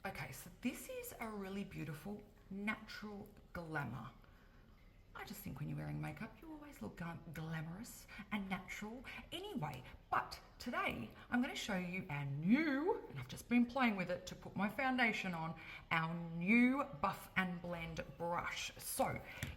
Okay, so this is a really beautiful natural glamour. I just think when you're wearing makeup, you always look glamorous and natural anyway. But today, I'm going to show you our new, and I've just been playing with it to put my foundation on, our new Buff and Blend brush. So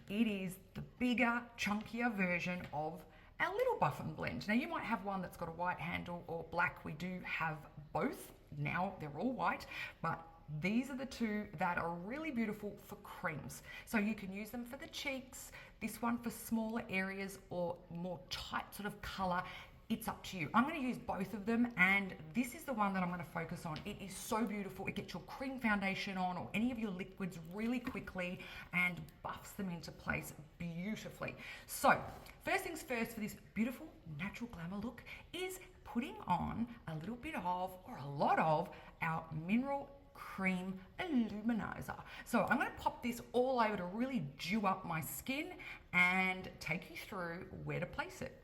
it is the bigger, chunkier version of our little Buff and Blend. Now you might have one that's got a white handle or black. We do have both. Now they're all white, but these are the two that are really beautiful for creams. So you can use them for the cheeks, this one for smaller areas or more tight sort of color. It's up to you. I'm going to use both of them, and this is the one that I'm going to focus on. It is so beautiful. It gets your cream foundation on or any of your liquids really quickly and buffs them into place beautifully. So first things first, for this beautiful natural glamour look is putting on a little bit of, or a lot of, our mineral cream illuminizer. So I'm going to pop this all over to really dew up my skin and take you through where to place it.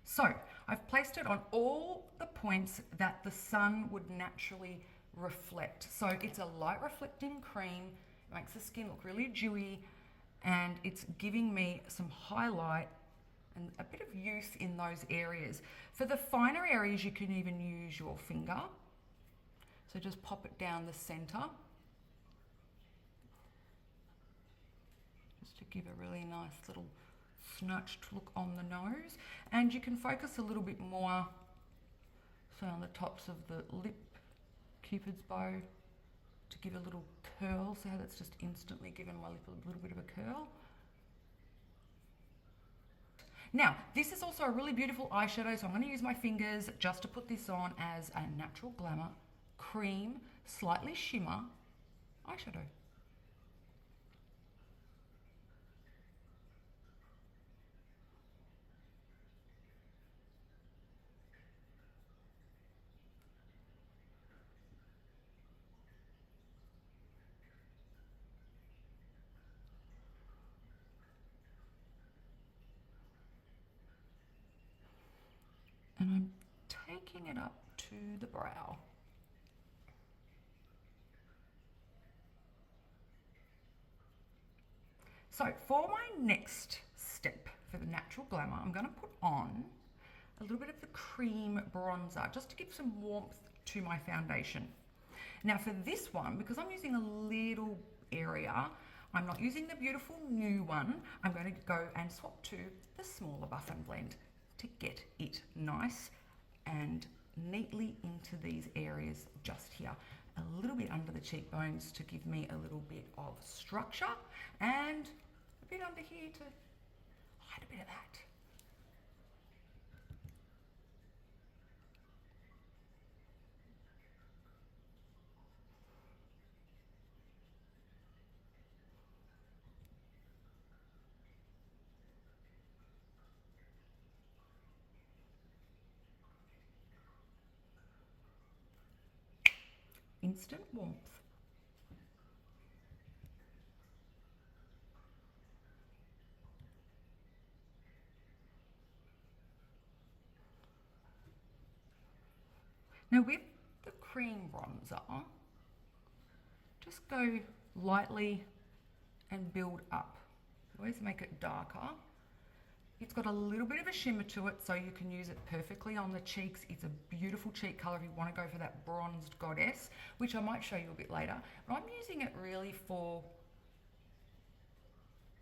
So I've placed it on all the points that the sun would naturally reflect. So it's a light reflecting cream, it makes the skin look really dewy, and it's giving me some highlight and a bit of youth in those areas. For the finer areas, you can even use your finger. So just pop it down the center, just to give a really nice little snatched look on the nose. And you can focus a little bit more, so on the tops of the lip, Cupid's bow, to give a little curl. So that's just instantly given my lip a little bit of a curl. Now, this is also a really beautiful eyeshadow, so I'm going to use my fingers just to put this on as a natural glamour, cream, slightly shimmer eyeshadow. And I'm taking it up to the brow. So for my next step for the natural glamour, I'm going to put on a little bit of the cream bronzer just to give some warmth to my foundation. Now for this one, because I'm using a little area, I'm not using the beautiful new one. I'm going to go and swap to the smaller Buff and Blend to get it nice and neatly into these areas just here. A little bit under the cheekbones to give me a little bit of structure, and a bit under here to hide a bit of that. Instant warmth. Now with the cream bronzer, just go lightly and build up. Always make it darker. It's got a little bit of a shimmer to it, so you can use it perfectly on the cheeks. It's a beautiful cheek color if you want to go for that bronzed goddess, which I might show you a bit later. But I'm using it really for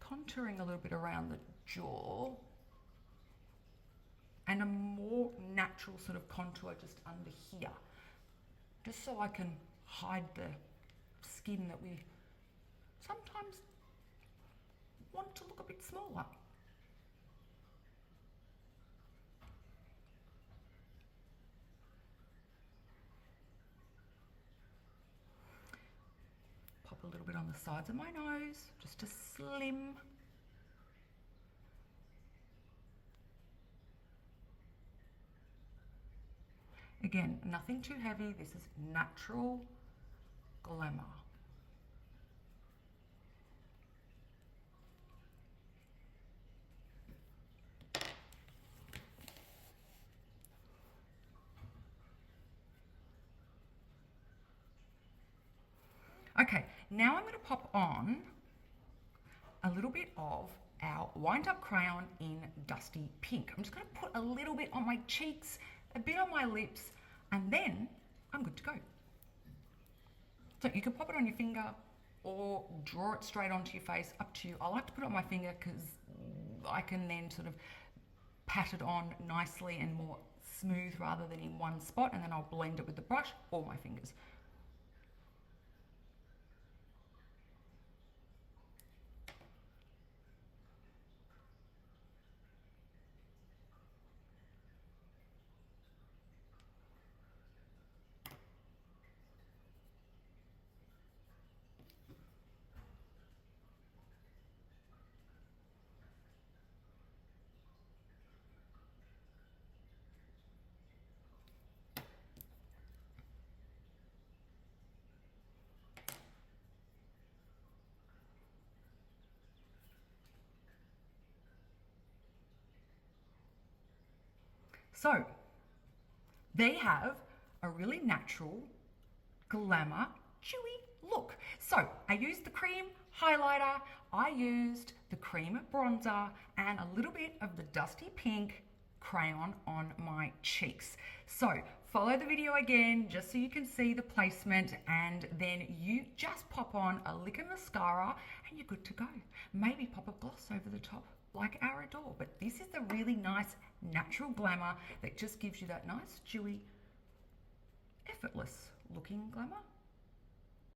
contouring a little bit around the jaw and a more natural sort of contour just under here, just so I can hide the skin that we sometimes want to look a bit smaller. Pop a little bit on the sides of my nose, just to slim. Again, nothing too heavy. This is natural glamour. Okay, now I'm going to pop on a little bit of our wind up crayon in Dusty Pink. I'm just going to put a little bit on my cheeks, a bit on my lips, and then I'm good to go. So you can pop it on your finger or draw it straight onto your face, up to you. I like to put it on my finger because I can then sort of pat it on nicely and more smooth rather than in one spot, and then I'll blend it with the brush or my fingers. So they have a really natural glamour dewy look. So I used the cream highlighter, I used the cream bronzer and a little bit of the Dusty Pink crayon on my cheeks. So follow the video again just so you can see the placement, and then you just pop on a lick of mascara and you're good to go. Maybe pop a gloss over the top like our Adorn, but this is the really nice natural glamour that just gives you that nice dewy, effortless looking glamour.